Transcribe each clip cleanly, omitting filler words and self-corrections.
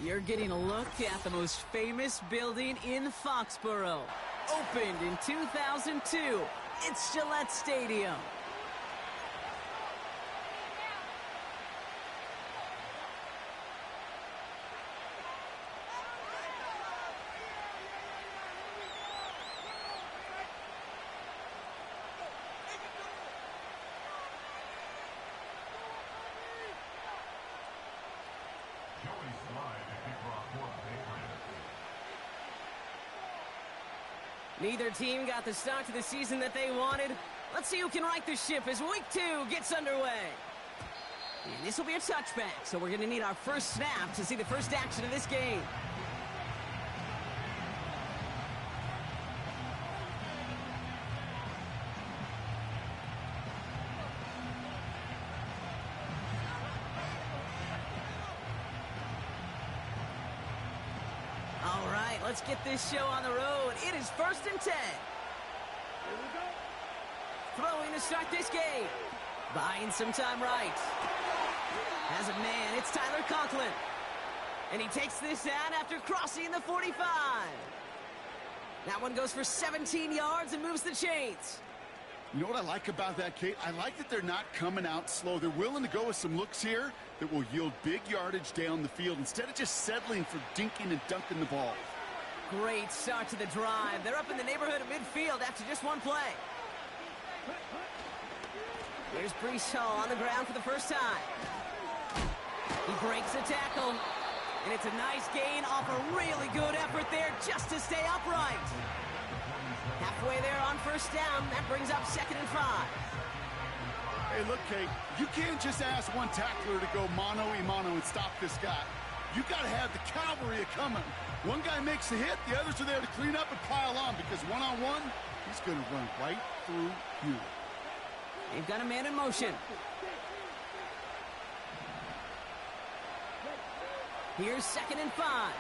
You're getting a look at the most famous building in Foxborough. Opened in 2002, it's Gillette Stadium. Neither team got the start to the season that they wanted. Let's see who can right the ship as week 2 gets underway. And this will be a touchback, so we're going to need our first snap to see the first action of this game. All right, let's get this show on the road. It is 1st and 10. Here we go. Throwing to start this game. Buying some time right. Has a man, it's Tyler Conklin. And he takes this out after crossing the 45. That one goes for 17 yards and moves the chains. You know what I like about that, Kate? I like that they're not coming out slow. They're willing to go with some looks here that will yield big yardage down the field instead of just settling for dinking and dunking the ball. Great start to the drive. They're up in the neighborhood of midfield after just one play. Here's Breece Hall on the ground for the first time. He breaks a tackle, and it's a nice gain off a really good effort there just to stay upright. Halfway there on first down, that brings up 2nd and 5. Hey, look, Kate, you can't just ask one tackler to go mano-a-mano and stop this guy. You got to have the cavalry coming. One guy makes a hit, the others are there to clean up and pile on because one-on-one, he's going to run right through you. They've got a man in motion. Here's 2nd and 5.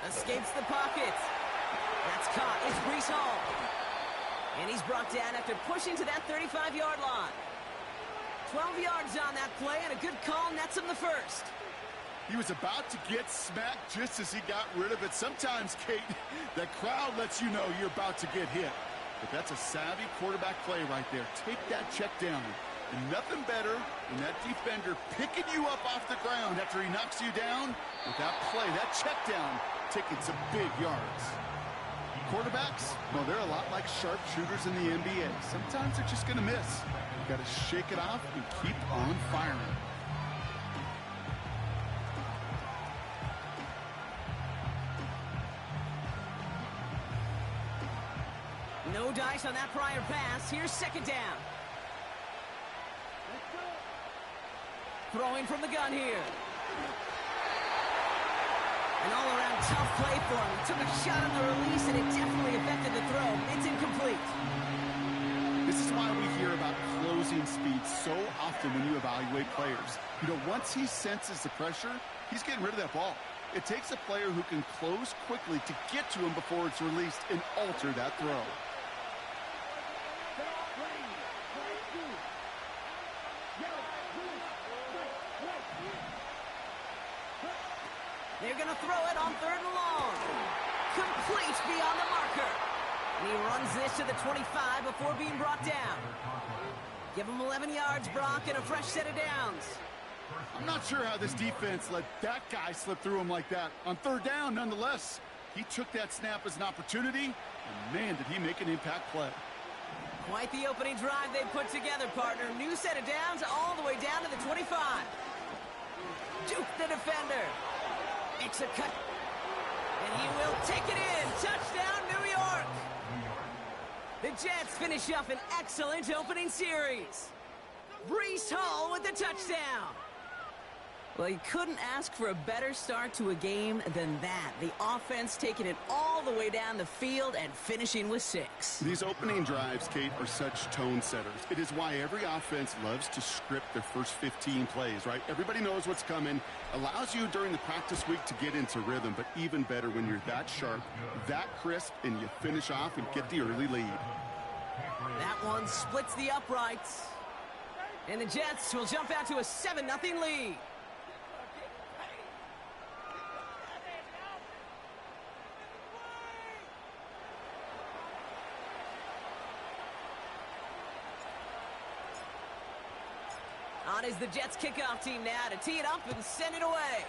Escapes the pocket. That's caught. It's Breece Hall. And he's brought down after pushing to that 35-yard line. 12 yards on that play, and a good call nets him the first. He was about to get smacked just as he got rid of it. Sometimes, Kate, that crowd lets you know you're about to get hit. But that's a savvy quarterback play right there. Take that check down. And nothing better than that defender picking you up off the ground after he knocks you down with that play, that check down, taking some big yards. Quarterbacks, well, they're a lot like sharpshooters in the NBA. Sometimes they're just going to miss. You've got to shake it off and keep on firing. No dice on that prior pass. Here's 2nd down. Throwing from the gun here. An all-around tough play for him. He took a shot on the release, and it definitely affected the throw. It's incomplete. This is why we hear about closing speed so often when you evaluate players. You know, once he senses the pressure, he's getting rid of that ball. It takes a player who can close quickly to get to him before it's released and alter that throw. They're going to throw it on 3rd and long. Complete beyond the marker. And he runs this to the 25 before being brought down. Give him 11 yards, Brock, and a fresh set of downs. I'm not sure how this defense let that guy slip through him like that. On 3rd down, nonetheless, he took that snap as an opportunity, and man, did he make an impact play. Quite the opening drive they put together, partner. New set of downs all the way down to the 25. Duke the defender. Makes a cut. And he will take it in. Touchdown, New York. The Jets finish off an excellent opening series. Breece Hall with the touchdown. Well, you couldn't ask for a better start to a game than that. The offense taking it all the way down the field and finishing with 6. These opening drives, Kate, are such tone setters. It is why every offense loves to script their first 15 plays, right? Everybody knows what's coming. Allows you during the practice week to get into rhythm, but even better when you're that sharp, that crisp, and you finish off and get the early lead. That one splits the uprights. And the Jets will jump out to a 7-0 lead. On is the Jets kickoff team now to tee it up and send it away.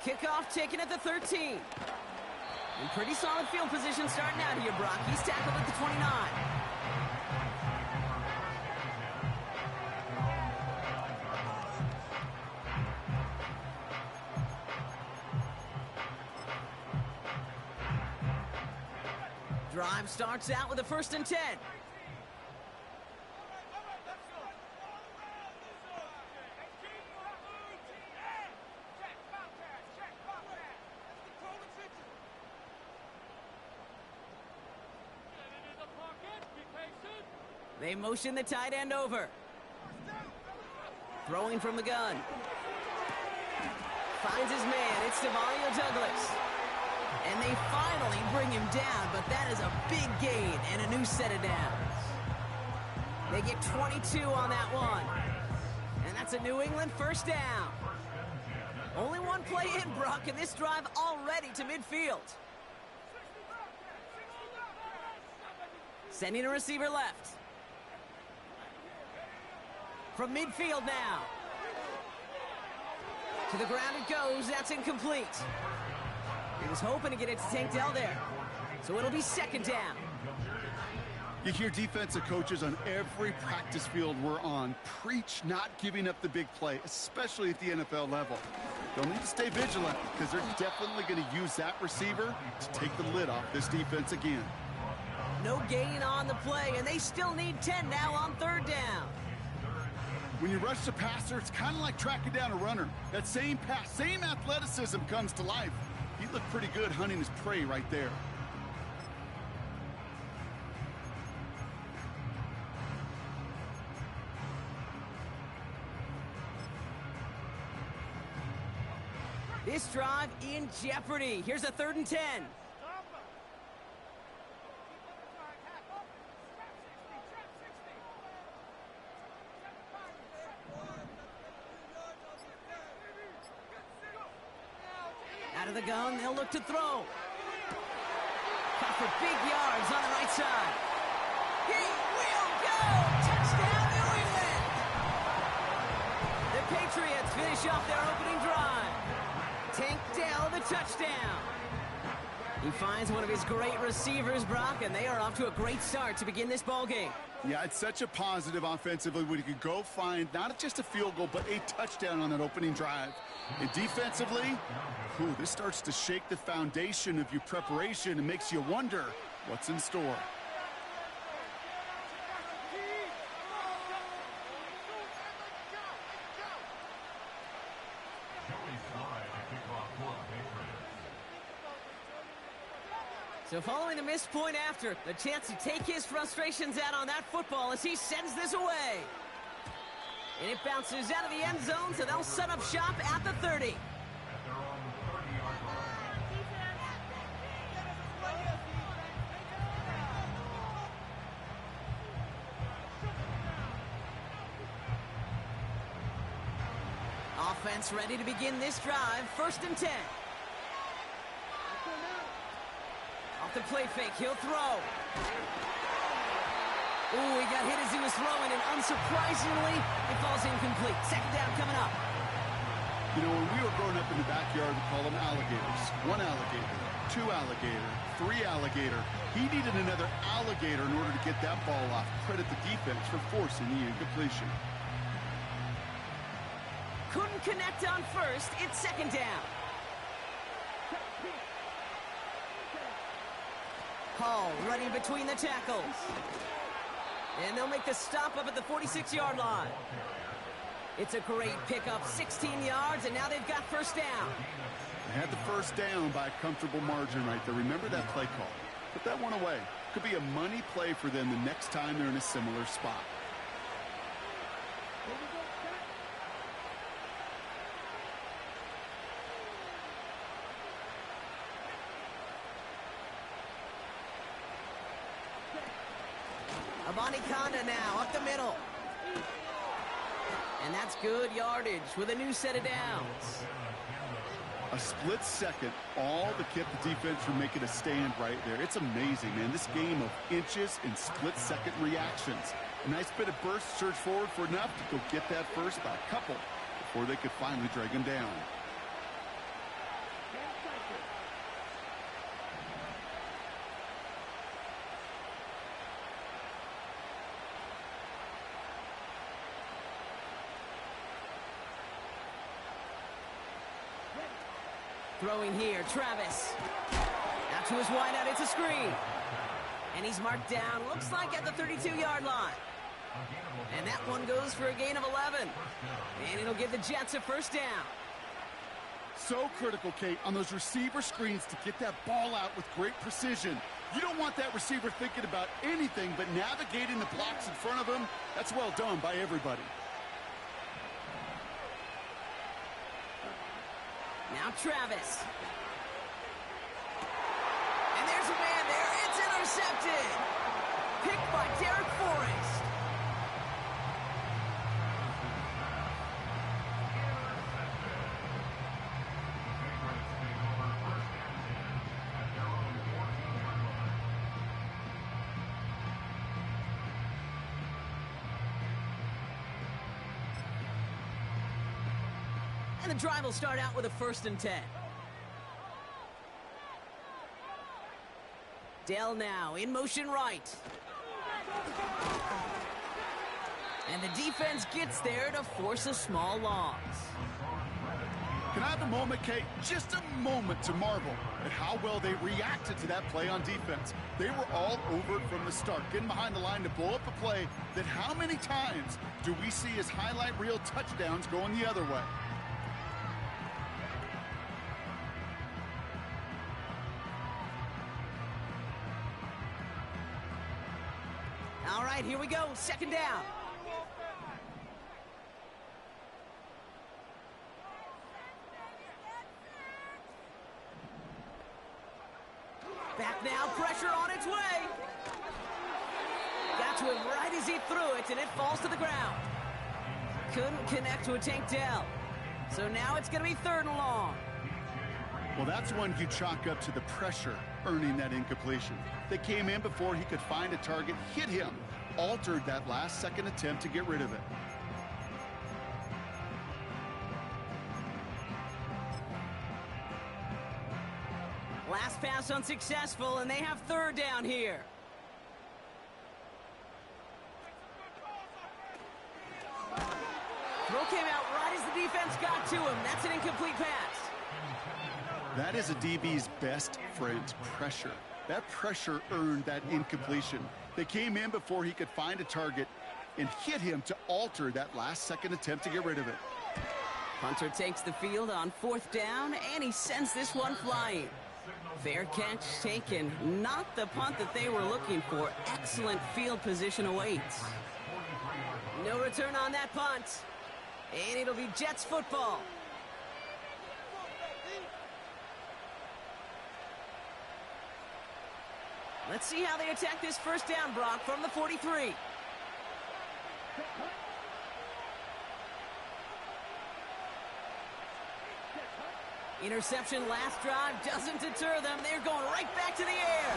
Kickoff taken at the 13. In pretty solid field position starting out here, Brock. He's tackled at the 29. Drive starts out with a 1st and 10. They motion the tight end over. Throwing from the gun. Finds his man. It's Stavario Douglas. And they finally bring him down, but that is a big gain and a new set of downs. They get 22 on that one. And that's a New England 1st down. Only one play in, Brock, and this drive already to midfield. Sending a receiver left. From midfield now. To the ground it goes. That's incomplete. He was hoping to get it to Tank Dell there. So it'll be 2nd down. You hear defensive coaches on every practice field we're on preach not giving up the big play, especially at the NFL level. They'll need to stay vigilant because they're definitely going to use that receiver to take the lid off this defense again. No gain on the play, and they still need 10 now on 3rd down. When you rush the passer, it's kind of like tracking down a runner. That same pass, same athleticism comes to life. He looked pretty good hunting his prey right there. This drive in jeopardy. Here's a 3rd and 10. Out of the gun, they'll look to throw. Caught for big yards on the right side. He will go! Touchdown, New England! The Patriots finish off their opening drive. Tank Dell, the touchdown. He finds one of his great receivers, Brock, and they are off to a great start to begin this ball game. Yeah, it's such a positive offensively when you can go find not just a field goal, but a touchdown on that opening drive. And defensively, this starts to shake the foundation of your preparation and makes you wonder what's in store. So following the missed point after, the chance to take his frustrations out on that football as he sends this away. And it bounces out of the end zone, so they'll set up shop at the 30. Offense ready to begin this drive. 1st and 10. Off the play fake, he'll throw. Ooh, he got hit as he was throwing, and unsurprisingly, it falls incomplete. 2nd down coming up. You know, when we were growing up in the backyard, we call them alligators. 1 alligator, 2 alligator, 3 alligator. He needed another alligator in order to get that ball off. Credit the defense for forcing the incompletion. Couldn't connect on 1st. It's 2nd down. Hall running between the tackles. And they'll make the stop up at the 46-yard line. It's a great pickup, 16 yards, and now they've got 1st down. They had the 1st down by a comfortable margin right there. Remember that play call. Put that one away. Could be a money play for them the next time they're in a similar spot. Abanikanda now up the middle. And that's good yardage with a new set of downs. A split second, all that kept the defense from making a stand right there. It's amazing, man. This game of inches and split-second reactions. A nice bit of burst, surge forward for enough to go get that first by a couple before they could finally drag him down. Throwing here, Travis. Out to his wideout, it's a screen. And he's marked down, looks like at the 32-yard line. And that one goes for a gain of 11. And it'll give the Jets a first down. So critical, Kate, on those receiver screens to get that ball out with great precision. You don't want that receiver thinking about anything but navigating the blocks in front of him. That's well done by everybody. Now Travis. And there's a man there. It's intercepted. Picked by Derek Forrest. And the drive will start out with a 1st and 10. Dell now in motion right. And the defense gets there to force a small loss. Can I have a moment, Kate? Just a moment to marvel at how well they reacted to that play on defense. They were all over it from the start, getting behind the line to blow up a play that how many times do we see as highlight reel touchdowns going the other way? All right, here we go. 2nd down. Back now, pressure on its way. Got to him right as he threw it, and it falls to the ground. Couldn't connect to a Tank Dell. So now it's going to be 3rd and long. Well, that's one you chalk up to the pressure earning that incompletion. They came in before he could find a target, hit him, altered that last-second attempt to get rid of it. Last pass unsuccessful, and they have 3rd down here. Throw came out right as the defense got to him. That's an incomplete pass. That is a DB's best friend, pressure. That pressure earned that incompletion. They came in before he could find a target and hit him to alter that last-second attempt to get rid of it. Punter takes the field on 4th down, and he sends this one flying. Fair catch taken. Not the punt that they were looking for. Excellent field position awaits. No return on that punt. And it'll be Jets football. Let's see how they attack this 1st down, Brock, from the 43. Interception last drive doesn't deter them. They're going right back to the air.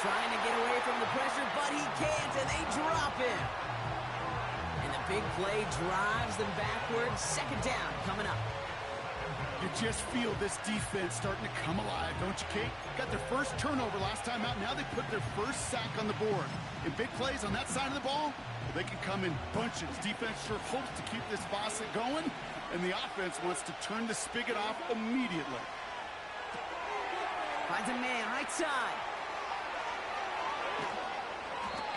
Trying to get away from the pressure, but he can't, and they drop him. And the big play drives them backwards. 2nd down coming up. You just feel this defense starting to come alive, don't you, Kate? Got their first turnover last time out. Now they put their first sack on the board. And big plays on that side of the ball, well, they can come in bunches. Defense sure hopes to keep this faucet going, and the offense wants to turn the spigot off immediately. Finds a man right side.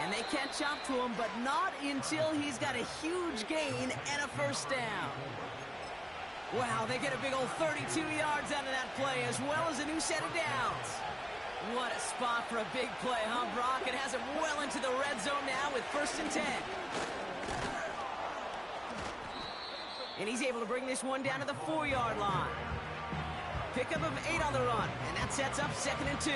And they catch up to him, but not until he's got a huge gain and a 1st down. Wow, they get a big old 32 yards out of that play, as well as a new set of downs. What a spot for a big play, huh, Brock? It has him well into the red zone now with 1st and 10. And he's able to bring this one down to the 4-yard line. Pickup of 8 on the run, and that sets up 2nd and 2.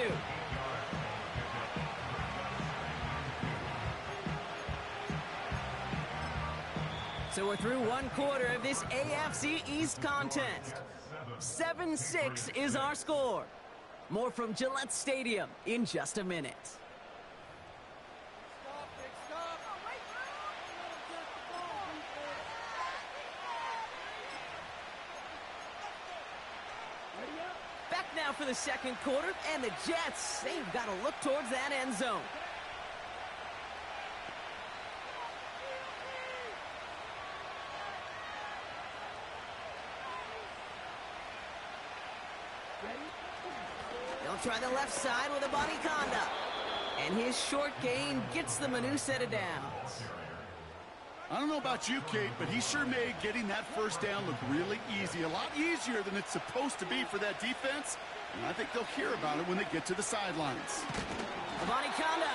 So we're through 1 quarter of this AFC East contest. 7-6 is our score. More from Gillette Stadium in just a minute. the second quarter, and the Jets, they've got to look towards that end zone. They'll try the left side with a Abanikanda. And his short gain gets them a new set of downs. I don't know about you, Kate, but he sure made getting that first down look really easy. A lot easier than it's supposed to be for that defense. And I think they'll hear about it when they get to the sidelines. Abanikanda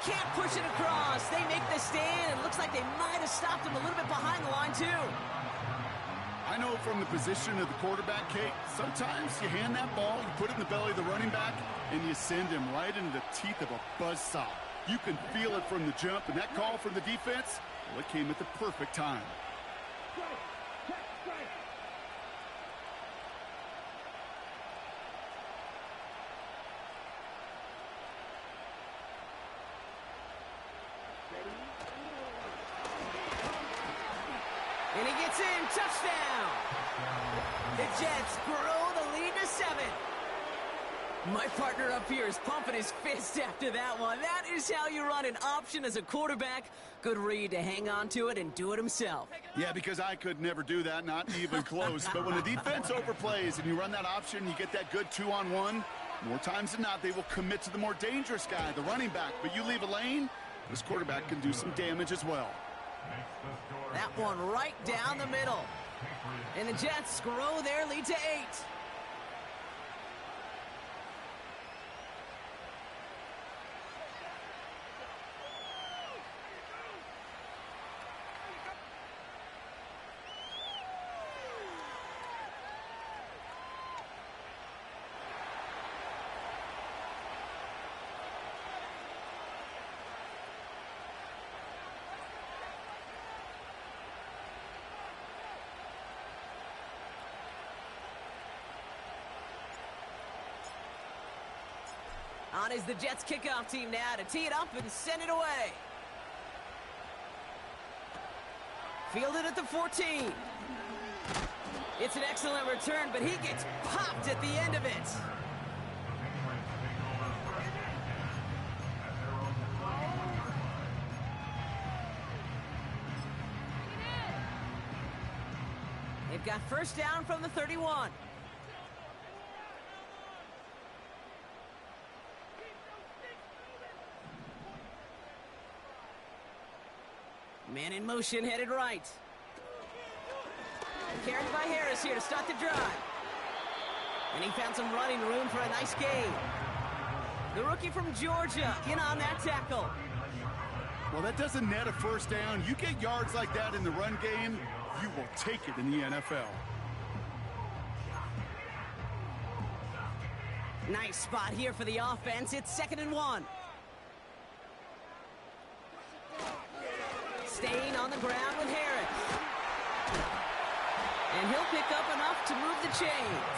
can't push it across. They make the stand, and it looks like they might have stopped him a little bit behind the line, too. I know from the position of the quarterback, Kate, sometimes you hand that ball, you put it in the belly of the running back, and you send him right into the teeth of a buzzsaw. You can feel it from the jump, and that call from the defense, well, it came at the perfect time. And he gets in, touchdown! The Jets grow the lead to 7. My partner up here is pumping his fist after that one. That is how you run an option as a quarterback. Good read to hang on to it and do it himself. Yeah, because I could never do that, not even close. But when the defense overplays and you run that option, you get that good 2-on-1, more times than not, they will commit to the more dangerous guy, the running back. But you leave a lane, this quarterback can do some damage as well. That one right down the middle. And the Jets grow their lead to 8. On is the Jets kickoff team now to tee it up and send it away. Fielded at the 14. It's an excellent return, but he gets popped at the end of it. They've got first down from the 31. Man in motion, headed right. Carried by Harris here to start the drive. And he found some running room for a nice gain. The rookie from Georgia in on that tackle. Well, that doesn't net a first down. You get yards like that in the run game, you will take it in the NFL. Nice spot here for the offense. It's 2nd and 1. Staying on the ground with Harris. And he'll pick up enough to move the chains.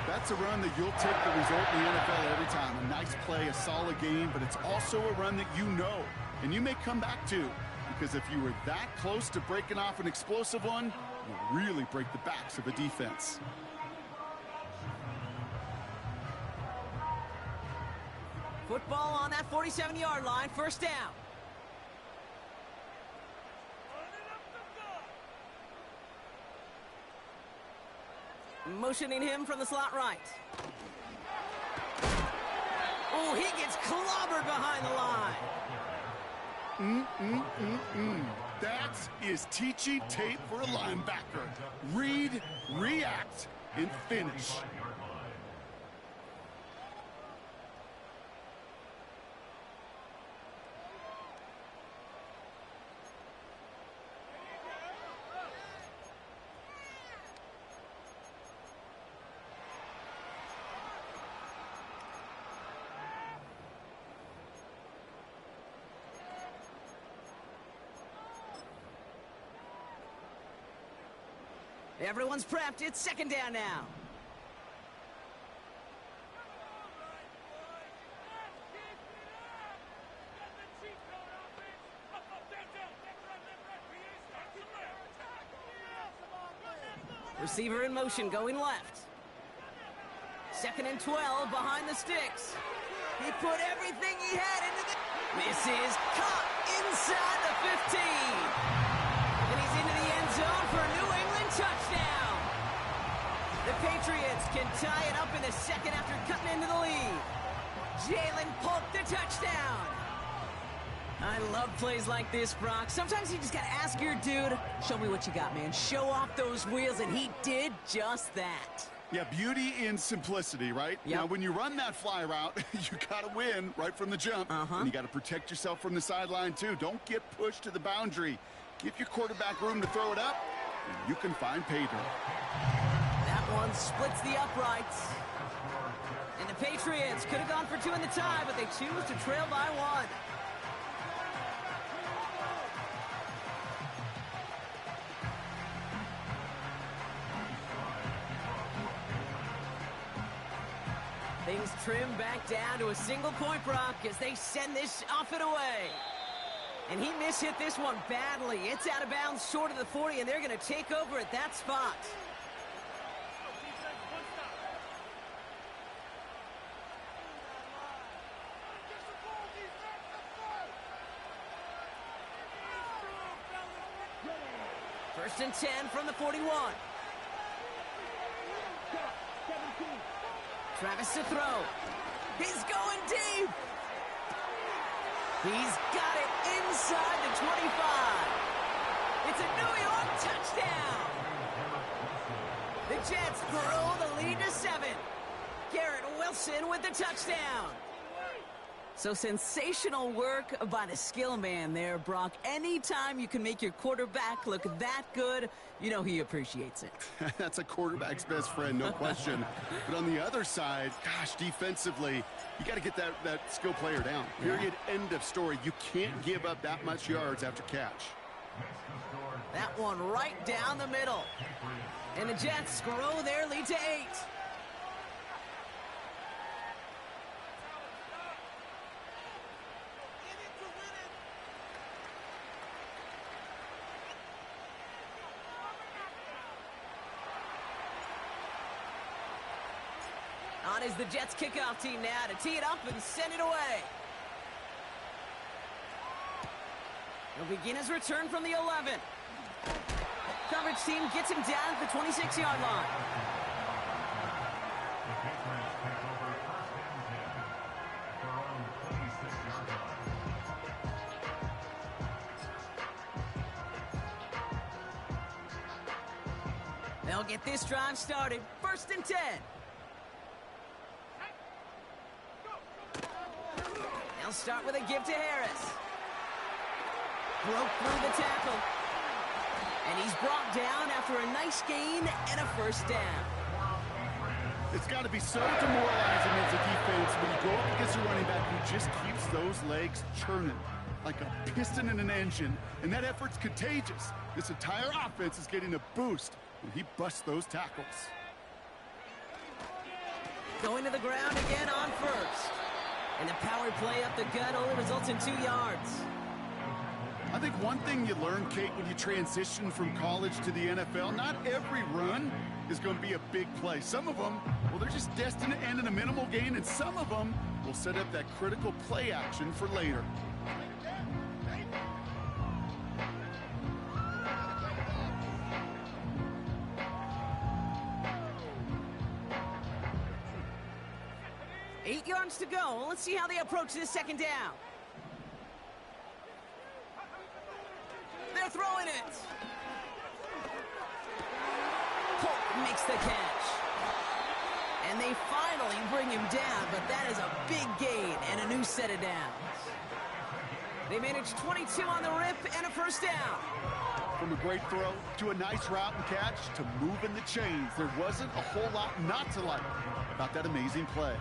That's a run that you'll take the result in the NFL every time. A nice play, a solid game, but it's also a run that you know, and you may come back to, because if you were that close to breaking off an explosive one, you'll really break the backs of a defense. Football on that 47-yard line, first down. Motioning him from the slot right. Oh, he gets clobbered behind the line. That is teaching tape for a linebacker. Read, react, and finish. Everyone's prepped. It's 2nd down now. Receiver in motion, going left. 2nd and 12 behind the sticks. He put everything he had into the... This is caught inside the 15. And he's into the end zone for a New England touchdown. The Patriots can tie it up in the second after cutting into the lead. Jalen Polk the touchdown. I love plays like this, Brock. Sometimes you just got to ask your dude, show me what you got, man. Show off those wheels, and he did just that. Yeah, beauty in simplicity, right? Yep. Now, when you run that fly route, you got to win right from the jump. And you got to protect yourself from the sideline, too. Don't get pushed to the boundary. Give your quarterback room to throw it up, and you can find pay dirt. That one splits the uprights. And the Patriots could have gone for 2 in the tie, but they choose to trail by 1. Things trim back down to a single point, Brock, as they send this off and away. And he mishit this one badly. It's out of bounds short of the 40, and they're going to take over at that spot. First and 10 from the 41. Travis to throw. He's going deep. He's got it inside the 25. It's a New York touchdown. The Jets grow the lead to 7. Garrett Wilson with the touchdown. So sensational work by the skill man there, Brock. Anytime you can make your quarterback look that good, you know he appreciates it. That's a quarterback's best friend, no question. But on the other side, gosh, defensively, you got to get that skill player down. Period, end of story. You can't give up that much yards after catch. That one right down the middle. And the Jets grow their lead to 8. On is the Jets kickoff team now to tee it up and send it away. He'll begin his return from the 11. Coverage team gets him down at the 26-yard line. They'll get this drive started. First and 10. They'll start with a give to Harris. Broke through the tackle. And he's brought down after a nice gain and a first down. It's got to be so demoralizing as a defense when you go up against a running back who just keeps those legs churning like a piston in an engine. And that effort's contagious. This entire offense is getting a boost when he busts those tackles. Going to the ground again on first. And the power play up the gut only results in 2 yards. I think one thing you learn, Kate, when you transition from college to the NFL, not every run is going to be a big play. Some of them, well, they're just destined to end in a minimal gain, and some of them will set up that critical play action for later. Eight yards to go. Let's see how they approach this second down. They're throwing it. Polk makes the catch. And they finally bring him down, but that is a big gain and a new set of downs. They managed 22 on the rip and a first down. From a great throw to a nice route and catch to moving the chains, there wasn't a whole lot not to like about that amazing play.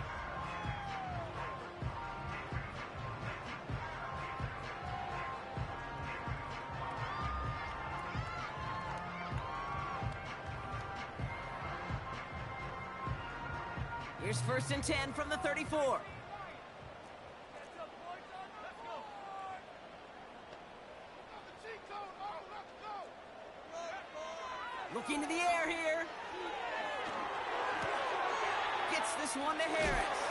Here's first and 10 from the 34. Looking to the air here. Gets this one to Harris.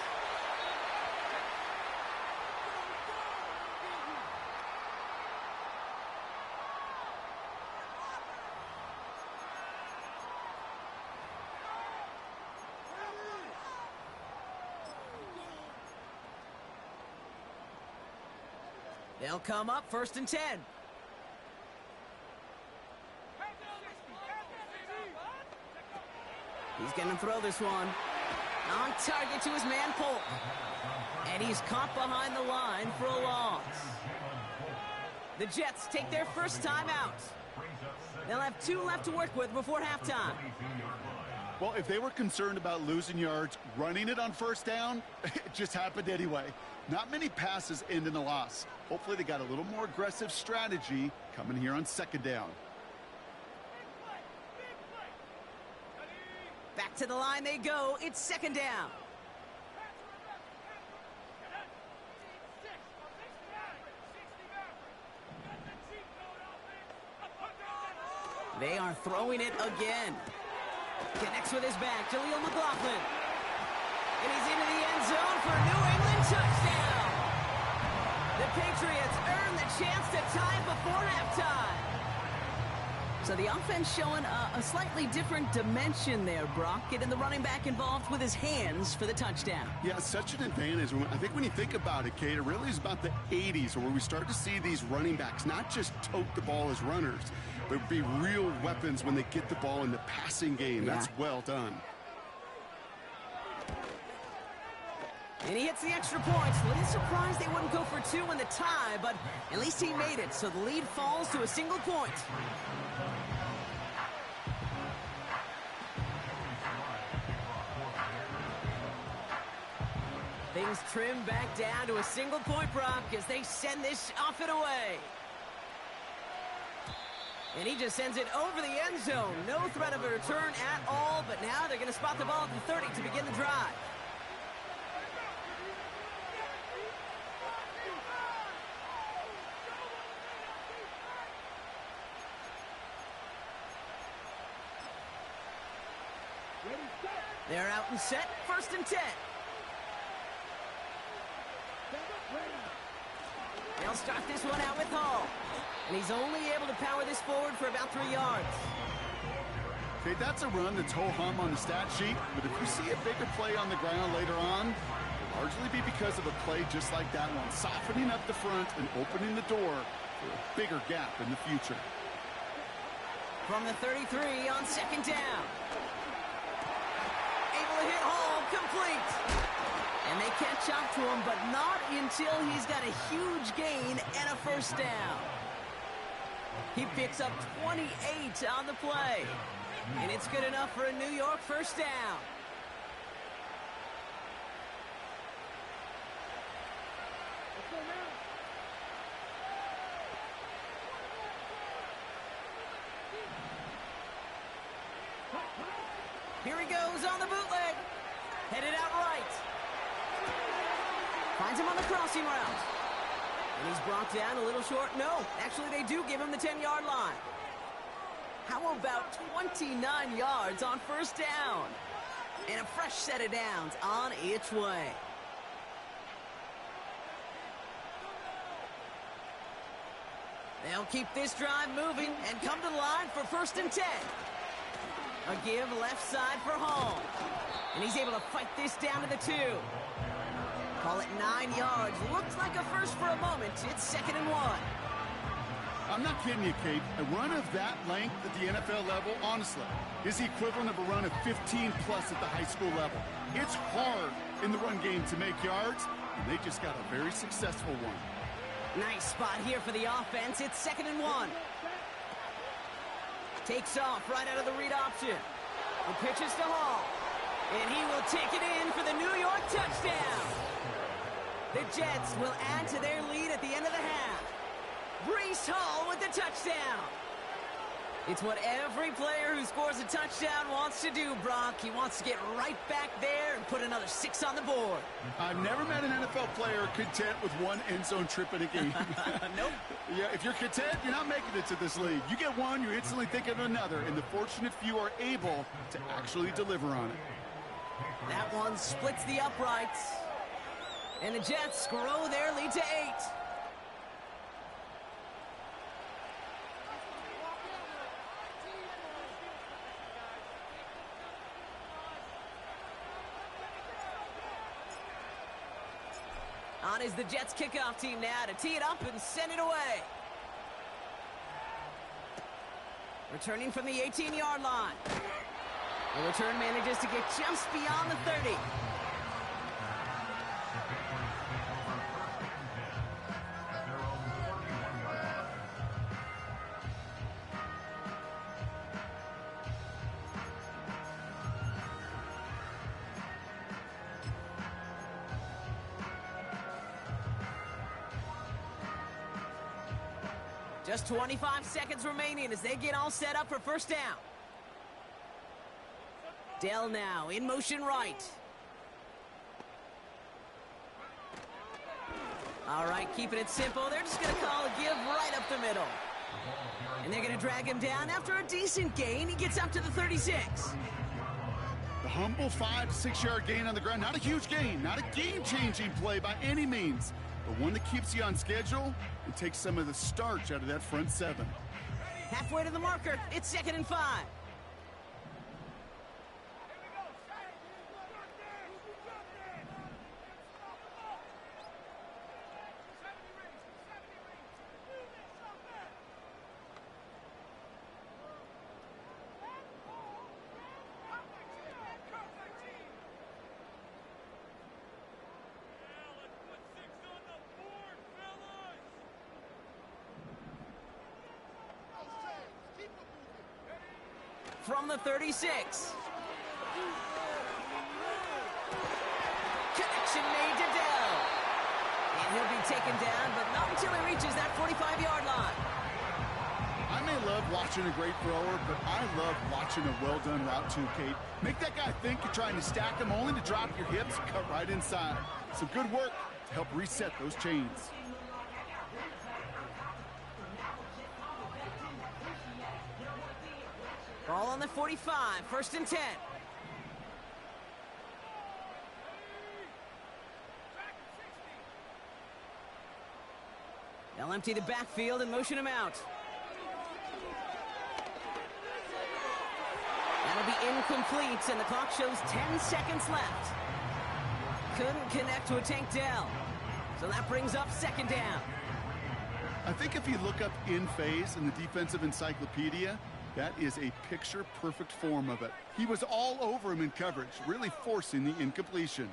They'll come up 1st and 10. He's going to throw this one. On target to his man Polk. And he's caught behind the line for a loss. The Jets take their first time out. They'll have 2 left to work with before halftime. Well, if they were concerned about losing yards, running it on 1st down, it just happened anyway. Not many passes end in a loss. Hopefully they got a little more aggressive strategy coming here on 2nd down. Back to the line they go. It's 2nd down. They are throwing it again. Connects with his back, Jaleel McLaughlin. And he's into the end zone for a New England touchdown. The Patriots earn the chance to tie before halftime. So the offense showing a slightly different dimension there, Brock. Getting the running back involved with his hands for the touchdown. Yeah, such an advantage. I think when you think about it, Kate, it really is about the 80s where we start to see these running backs not just tote the ball as runners, but be real weapons when they get the ball in the passing game. Yeah. That's well done. And he hits the extra points. A little surprised they wouldn't go for 2 in the tie, but at least he made it, so the lead falls to a single point. Things trim back down to a single point, Brock, as they send this off and away. And he just sends it over the end zone. No threat of a return at all, but now they're going to spot the ball at the 30 to begin the drive. They're out and set, 1st and 10. They'll start this one out with Hall. And he's only able to power this forward for about 3 yards. Okay, that's a run that's ho-hum on the stat sheet, but if you see a bigger play on the ground later on, it'll largely be because of a play just like that one, softening up the front and opening the door for a bigger gap in the future. From the 33 on 2nd down. Able to hit Hall, complete. And they catch up to him, but not until he's got a huge gain and a 1st down. He picks up 28 on the play. And it's good enough for a New York 1st down. Here he goes on the bootleg. Headed out right. Finds him on the crossing route. And he's brought down a little short. No, actually they do give him the 10-yard line. How about 29 yards on 1st down? And a fresh set of downs on its way. They'll keep this drive moving and come to the line for 1st and 10. A give left side for Hall. And he's able to fight this down to the 2. Call it 9 yards. Looks like a first for a moment. It's 2nd and 1. I'm not kidding you, Kate. A run of that length at the NFL level, honestly, is the equivalent of a run of 15-plus at the high school level. It's hard in the run game to make yards, and they just got a very successful one. Nice spot here for the offense. It's 2nd and 1. Takes off right out of the read option. The pitch is to Hall. And he will take it in for the New York touchdown. The Jets will add to their lead at the end of the half. Breece Hall with the touchdown. It's what every player who scores a touchdown wants to do, Brock. He wants to get right back there and put another 6 on the board. I've never met an NFL player content with one end zone trip in a game. Nope. Yeah, if you're content, you're not making it to this league. You get one, you instantly think of another, and the fortunate few are able to actually deliver on it. That one splits the uprights. And the Jets grow their lead to 8. On is the Jets kickoff team now to tee it up and send it away. Returning from the 18-yard line. The return manages to get just beyond the 30. Just 25 seconds remaining as they get all set up for first down. Dell now in motion right. All right, keeping it simple. They're just going to call a give right up the middle. And they're going to drag him down after a decent gain. He gets up to the 36. The humble 5 to 6 yard gain on the ground. Not a huge gain, not a game-changing play by any means, but one that keeps you on schedule and takes some of the starch out of that front 7. Halfway to the marker, it's 2nd and 5. From the 36. Connection made to Dell. And he'll be taken down, but not until he reaches that 45-yard line. I may love watching a great thrower, but I love watching a well-done route too, Kate. Make that guy think you're trying to stack him only to drop your hips, cut right inside. Some good work to help reset those chains. Ball on the 45, 1st and 10. They'll empty the backfield and motion him out. That'll be incomplete, and the clock shows 10 seconds left. Couldn't connect to a Tank Dell. So that brings up 2nd down. I think if you look up in phase in the defensive encyclopedia, that is a picture-perfect form of it. He was all over him in coverage, really forcing the incompletion.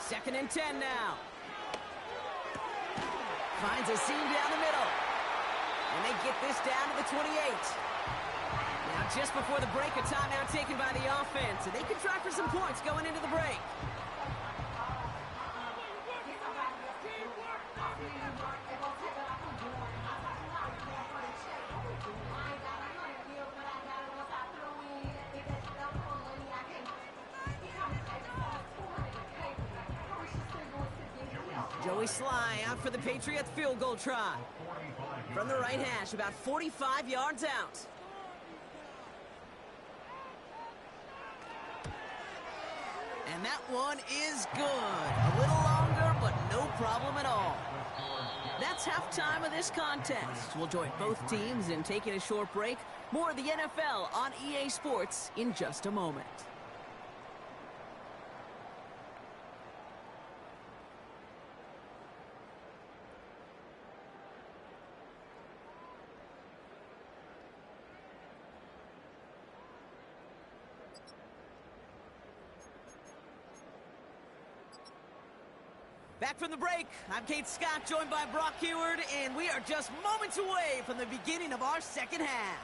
Second and 10 now. Finds a seam down the middle. And they get this down to the 28. Now just before the break, a timeout taken by the offense. And they can try for some points going into the break. Joey Sly out for the Patriots field goal try. From the right hash, about 45 yards out. And that one is good. A little longer, but no problem at all. That's halftime of this contest. We'll join both teams in taking a short break. More of the NFL on EA Sports in just a moment. Back from the break, I'm Kate Scott, joined by Brock Huard, and we are just moments away from the beginning of our second half.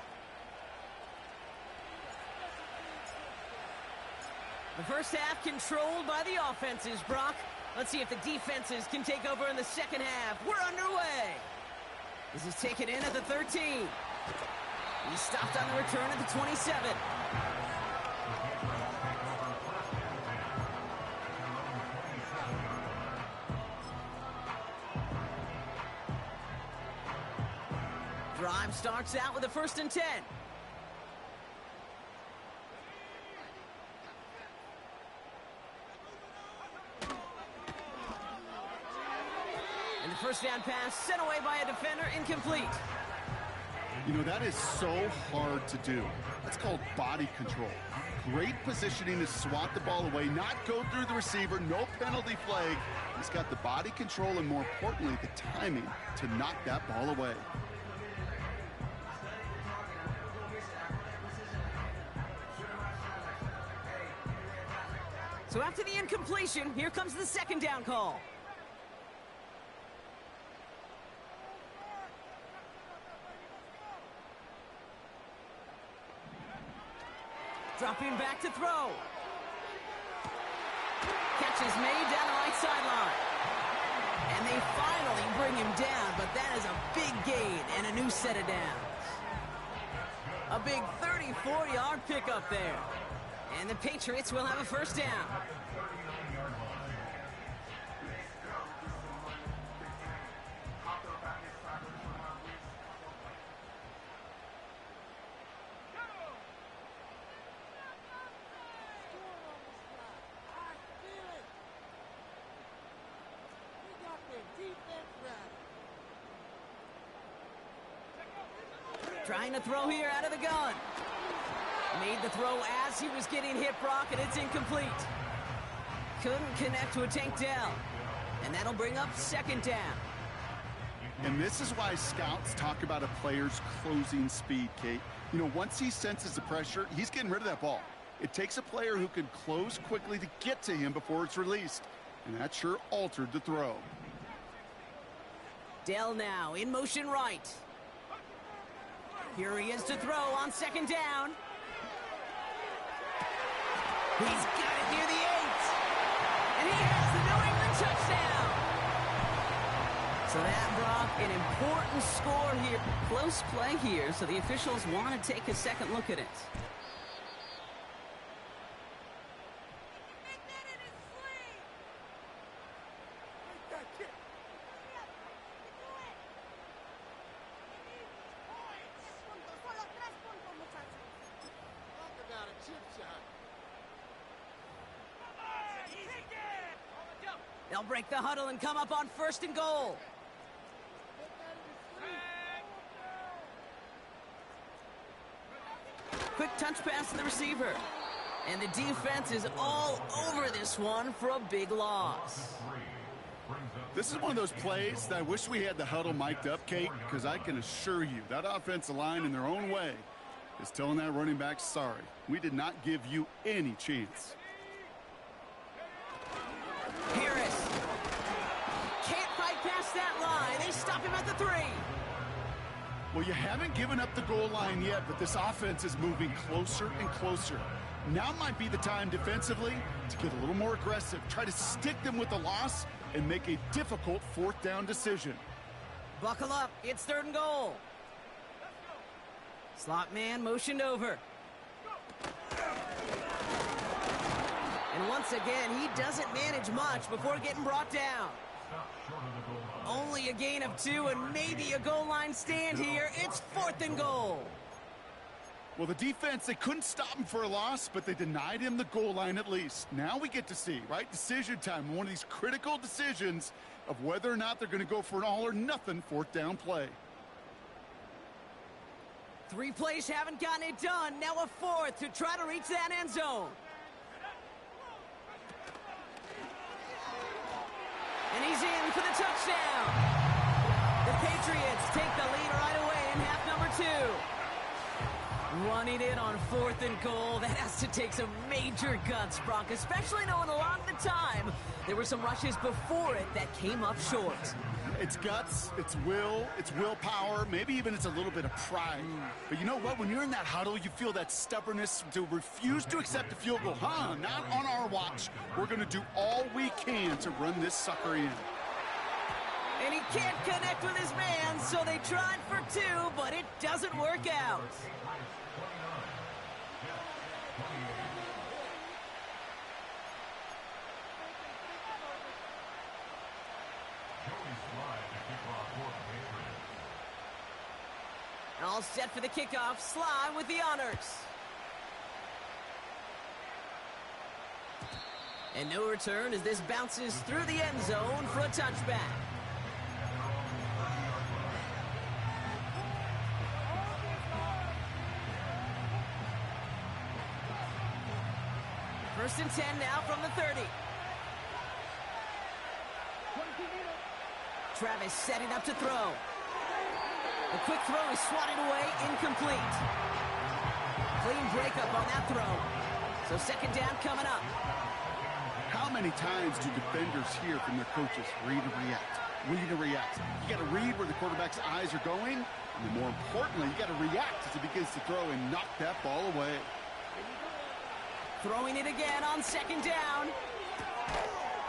The first half controlled by the offenses, Brock. Let's see if the defenses can take over in the second half. We're underway. This is taken in at the 13. He stopped on the return at the 27. Drive starts out with a 1st and 10. And the first down pass sent away by a defender, incomplete. You know, that is so hard to do. That's called body control. Great positioning to swat the ball away, not go through the receiver, no penalty flag. He's got the body control and, more importantly, the timing to knock that ball away. So after the incompletion, here comes the 2nd down call. Dropping back to throw. Catch is made down the right sideline. And they finally bring him down, but that is a big gain and a new set of downs. A big 34-yard pickup there. And the Patriots will have a 1st down. Trying to throw here out of the gun. Made the throw as he was getting hit, Brock, and it's incomplete. Couldn't connect to a tank down. And that'll bring up 2nd down. And this is why scouts talk about a player's closing speed, Kate. You know, once he senses the pressure, he's getting rid of that ball. It takes a player who can close quickly to get to him before it's released. And that sure altered the throw. Dell now in motion right. Here he is to throw on 2nd down. He's got it near the 8. And he has the New England touchdown. So that, Brock, an important score here. Close play here, so the officials want to take a second look at it. They'll break the huddle and come up on 1st and goal. Quick touch pass to the receiver. And the defense is all over this one for a big loss. This is one of those plays that I wish we had the huddle mic'd up, Kate, because I can assure you that offensive line in their own way is telling that running back, sorry, we did not give you any chance. Harris can't fight past that line. They stop him at the 3. Well, you haven't given up the goal line yet, but this offense is moving closer and closer. Now might be the time defensively to get a little more aggressive, try to stick them with the loss, and make a difficult 4th down decision. Buckle up. It's 3rd and goal. Slot man motioned over. And once again, he doesn't manage much before getting brought down. Only a gain of 2 and maybe a goal line stand here. It's 4th and goal. Well, the defense, they couldn't stop him for a loss, but they denied him the goal line at least. Now we get to see, right? Decision time, one of these critical decisions of whether or not they're going to go for an all-or-nothing 4th down play. 3 plays haven't gotten it done. Now a 4th to try to reach that end zone. And he's in for the touchdown. The Patriots take the lead right away in half number 2. Running it on 4th and goal, that has to take some major guts, Brock, especially knowing a lot of the time there were some rushes before it that came up short. It's guts, it's will, it's willpower, maybe even it's a little bit of pride. But you know what? When you're in that huddle, you feel that stubbornness to refuse to accept a field goal. Not on our watch. We're going to do all we can to run this sucker in. And he can't connect with his man, so they tried for 2, but it doesn't work out. All set for the kickoff. Sly with the honors. And no return as this bounces through the end zone for a touchback. First and 10 now from the 30. Travis setting up to throw. The quick throw is swatted away, incomplete. Clean breakup on that throw. So second down coming up. How many times do defenders hear from their coaches, read and react, read and react? You got to read where the quarterback's eyes are going, and then more importantly, you got to react as he begins to throw and knock that ball away. Throwing it again on second down.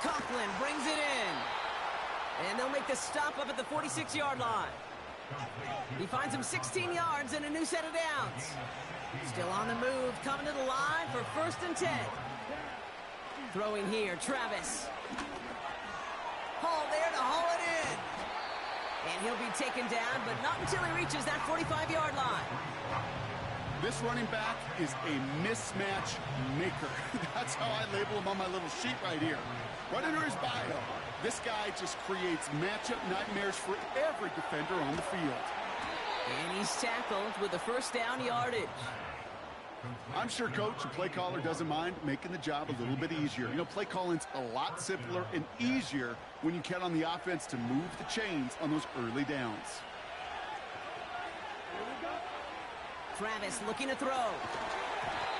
Conklin brings it in. And they'll make the stop up at the 46-yard line. He finds him 16 yards and a new set of downs. Still on the move, coming to the line for first and 10. Throwing here, Travis. Hall there to haul it in. And he'll be taken down, but not until he reaches that 45-yard line. This running back is a mismatch maker. That's how I label him on my little sheet right here. Right under his bio. This guy just creates matchup nightmares for every defender on the field. And he's tackled with the first down yardage. I'm sure coach and play caller doesn't mind making the job a little bit easier. You know, play calling's a lot simpler and easier when you count on the offense to move the chains on those early downs. Travis looking to throw.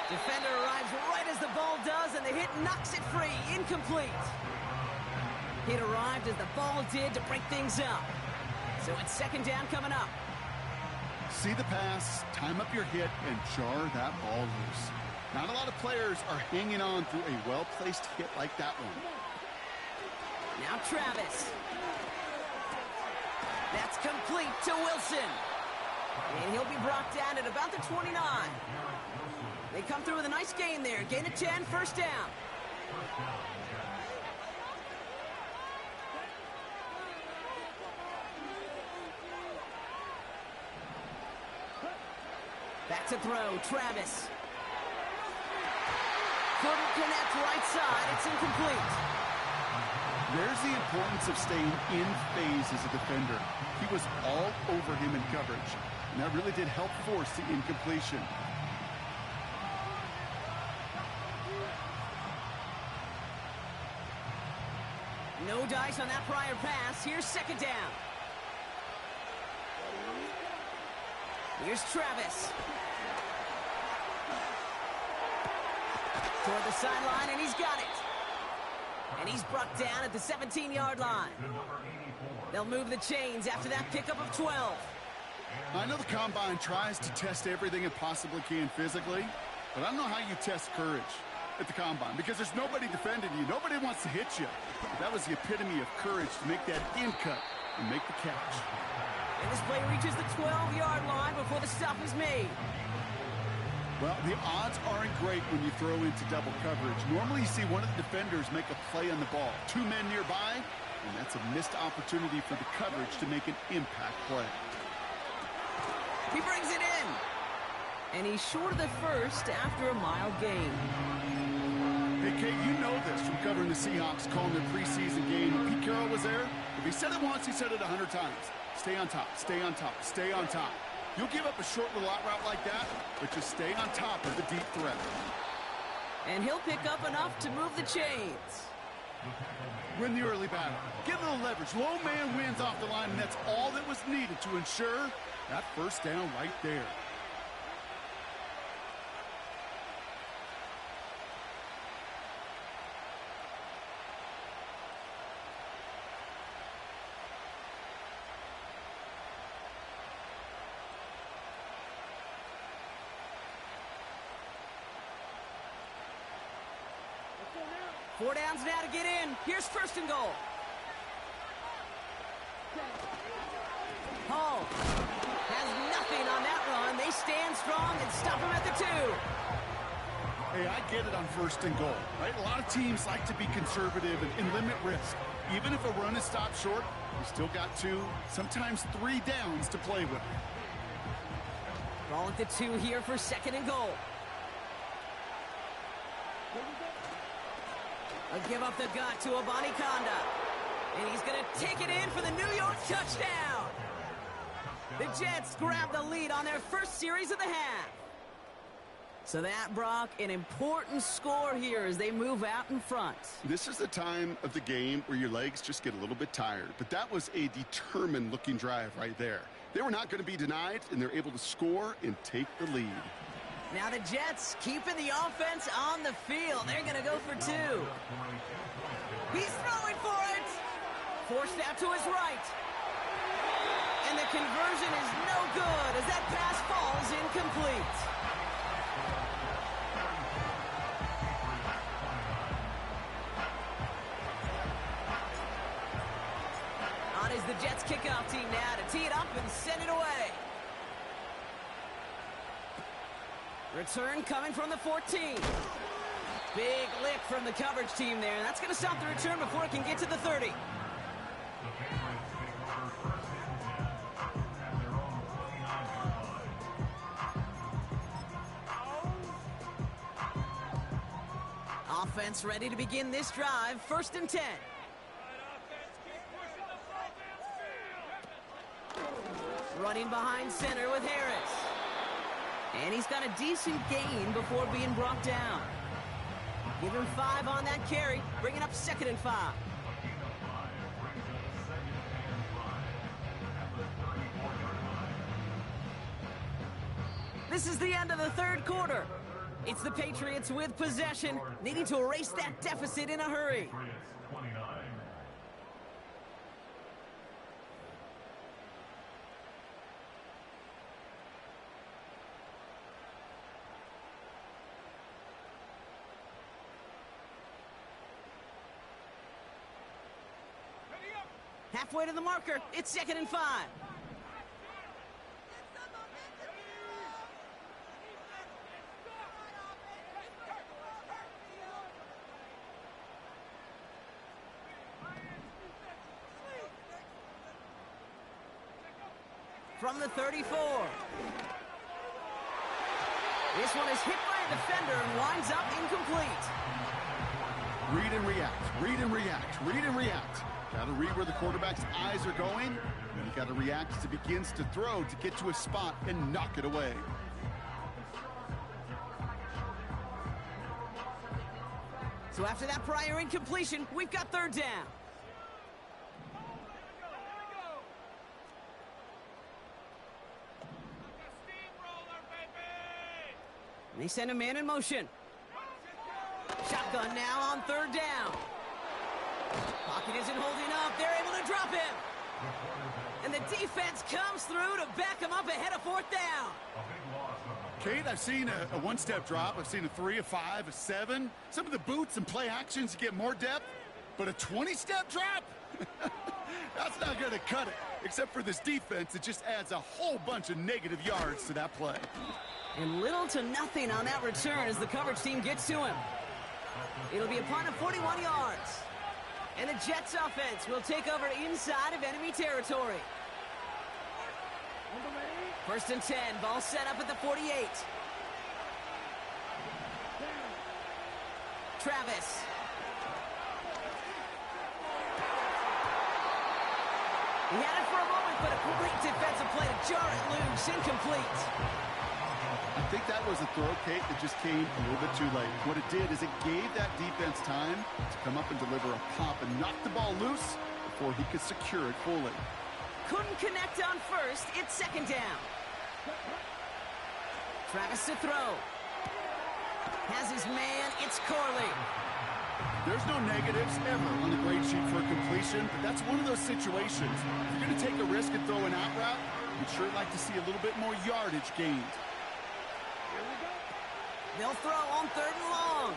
Defender arrives right as the ball does, and the hit knocks it free. Incomplete. It arrived as the ball did to break things up. So it's second down coming up. See the pass, time up your hit, and jar that ball loose. Not a lot of players are hanging on through a well-placed hit like that one. Now Travis. That's complete to Wilson. And he'll be brought down at about the 29. They come through with a nice gain there. Gain of 10, first down. Back to throw, Travis. Couldn't connect right side, it's incomplete. There's the importance of staying in phase as a defender. He was all over him in coverage, and that really did help force the incompletion. No dice on that prior pass. Here's second down. Here's Travis. Toward the sideline, and he's got it. And he's brought down at the 17-yard line. They'll move the chains after that pickup of 12. I know the combine tries to test everything it possibly can physically, but I don't know how you test courage at the combine, because there's nobody defending you. Nobody wants to hit you. That was the epitome of courage to make that in cut and make the catch. And this play reaches the 12-yard line before the stop is made. Well, the odds aren't great when you throw into double coverage. Normally you see one of the defenders make a play on the ball. Two men nearby, and that's a missed opportunity for the coverage to make an impact play. He brings it in. And he's short of the first after a mile gain. Hey, Kate, you know this from covering the Seahawks, calling their preseason game. When Pete Carroll was there, if he said it once, he said it 100 times. Stay on top, stay on top, stay on top. You'll give up a short little out route like that, but just stay on top of the deep threat. And he'll pick up enough to move the chains. Win the early battle. Get a little leverage. Low man wins off the line, and that's all that was needed to ensure that first down right there. Four downs now to get in. Here's first and goal. Hall has nothing on that run. They stand strong and stop him at the 2. Hey, I get it on first and goal, right? A lot of teams like to be conservative and limit risk. Even if a run is stopped short, you still got 2, sometimes 3 downs to play with. Ball at the 2 here for 2nd and goal. A give up the gut to Abanikanda. And he's going to take it in for the New York touchdown. The Jets grab the lead on their first series of the half. So that, Brock, an important score here as they move out in front. This is the time of the game where your legs just get a little bit tired. But that was a determined-looking drive right there. They were not going to be denied, and they're able to score and take the lead. Now the Jets keeping the offense on the field. They're going to go for 2. He's throwing for it. Forced out to his right. And the conversion is no good as that pass falls incomplete. On is the Jets kickoff team now to tee it up and send it away. Return coming from the 14. Big lick from the coverage team there. That's going to stop the return before it can get to the 30. Offense ready to begin this drive. 1st and 10. Running behind center with Harris. And he's got a decent gain before being brought down. Give him 5 on that carry. Bring it up 2nd and 5. This is the end of the 3rd quarter. It's the Patriots with possession, needing to erase that deficit in a hurry. Halfway to the marker, it's 2nd and 5. From the 34. This one is hit by a defender and winds up incomplete. Read and react, read and react, read and react. Got to read where the quarterback's eyes are going, and you got to react as it begins to throw to get to a spot and knock it away. So after that prior incompletion, we've got 3rd down. And they send a man in motion. Shotgun now on 3rd down. Pocket isn't holding up. They're able to drop him. And the defense comes through to back him up ahead of 4th down. Kate, I've seen a one-step drop. I've seen a 3, a 5, a 7. Some of the boots and play actions you get more depth. But a 20-step drop? That's not going to cut it. Except for this defense, it just adds a whole bunch of negative yards to that play. And little to nothing on that return as the coverage team gets to him. It'll be a punt of 41 yards. And the Jets offense will take over inside of enemy territory. 1st and 10, ball set up at the 48. Travis. He had it for a moment, but a great defensive play to jar it loose, incomplete. I think that was a throw, Kate, that just came a little bit too late. What it did is it gave that defense time to come up and deliver a pop and knock the ball loose before he could secure it fully. Couldn't connect on 1st. It's 2nd down. Travis to throw. Has his man. It's Corley. There's no negatives ever on the grade sheet for completion, but that's one of those situations. If you're going to take a risk and throw an out route, you'd sure like to see a little bit more yardage gained. They'll throw on 3rd and long.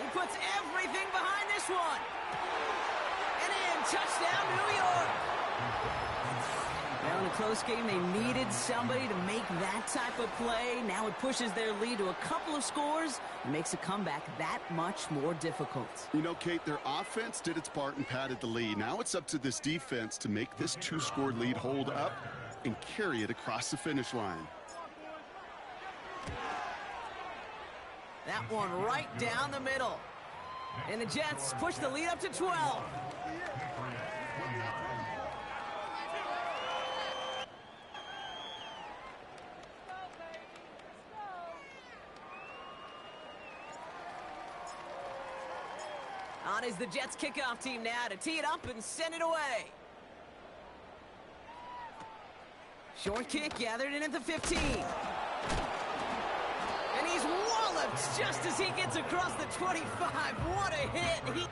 He puts everything behind this one. And in, touchdown, New York. Now in a close game, they needed somebody to make that type of play. Now it pushes their lead to a couple of scores and makes a comeback that much more difficult. You know, Kate, their offense did its part and padded the lead. Now it's up to this defense to make this 2-score lead hold up and carry it across the finish line. That one right down the middle. And the Jets push the lead up to 12. On is the Jets kickoff team now to tee it up and send it away. Short kick gathered in at the 15. And he's walloped just as he gets across the 25. What a hit.